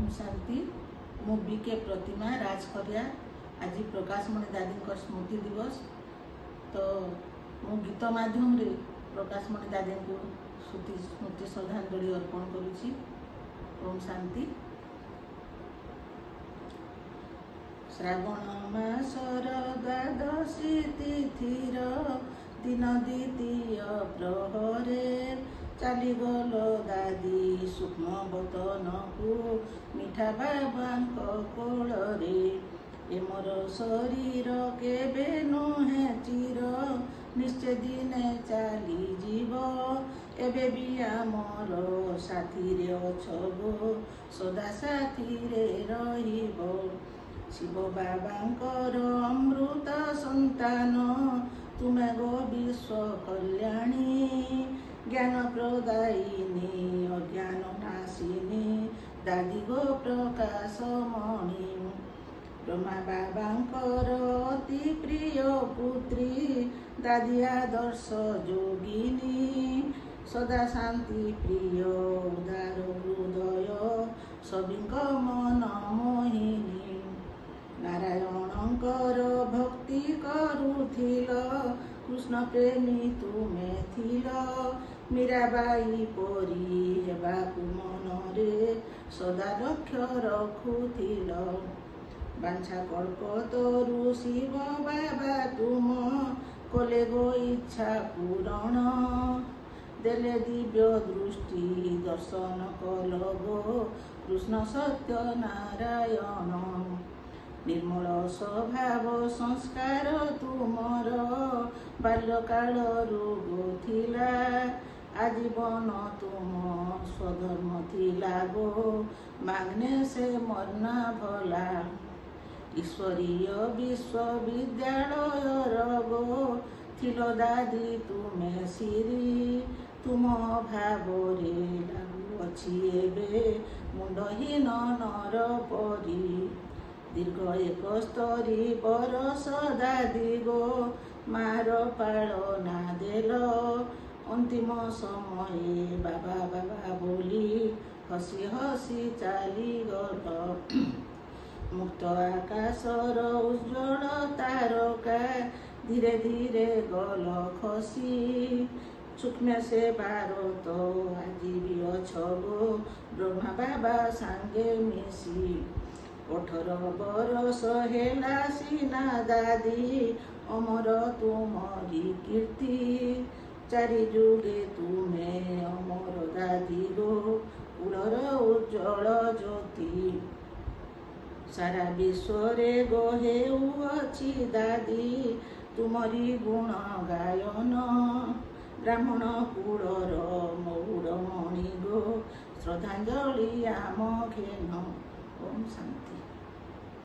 ओम शांति। मु बीके प्रतिमा राजखरिया। आज प्रकाशमणि दादी स्मृति दिवस। तो मु गीत माध्यम रे प्रकाशमणि दादी को स्मृति श्रद्धांजलि अर्पण करुछि। ओम शांति। श्रावण मासर द्वादशी तिथिर दिन द्वितीय प्रहरे चलीगल दादी सूक्ष्म बतन को मिठा बाबांक कोଳରେ ए मोर शरीर केबे नुहे चिर निश्चय दिने चली जीव एबे भी आमर साथी रे अछबो सदा साथी रे रहिबो शिव बाबांकर अमृत संतान तुमे गो विश्व कल्याणी ज्ञान प्रदायिनी अज्ञान नाशिनी दादी गो प्रकाशमणि ब्रह्मा बाबांकर अति प्रिय पुत्री दादी आदर्श जोगिनी सदा शांति प्रिय उदार हृदय सबिंक मन मोहिनी नारायणंकर भक्ति करुथिल कृष्ण प्रेमी तुमे थिल मीराबाई परी हेबाकु मनरे सदा लक्ष्य रखुथिल बांछा कल्पतरु शिव बाबा तुम कले गो इच्छा पूरण देले दिव्य दृष्टि दर्शन कल गो कृष्ण सत्य नारायण निर्मल स्वभाव संस्कार तुमर बाल्यकाल रोग थिला आजीवन तुम स्वधर्म थिला गो माग्ने से मरना भला ईश्वरीय विश्वविद्यालय गो थिल दादी तुमे सिरी तुम भावरे लागू अछि एबे मुंडहीन नर परी दीर्घ 71 बरस दादी गो मार पालना देल अंतिम समय बाबा बाबा बोली हसी हसी चली गल मुक्त आकाशर उज्जवल तारका धीरे धीरे गल खसी सूक्ष्म से भारत आज भी अछगो ब्रह्मा बाबा सांगे मिसी 18 बरस हेला सीना दादी अमर तुमरी कीर्ति चारि जुगे तुमे अमर दादी गो कुलर उज्जवल ज्योति सारा विश्व रे गो हेउ अछि दादी तुमरी गुण गायन ब्राह्मण कुलर मौड़मणि गो श्रद्धांजलि आम घेन। ओम शांति।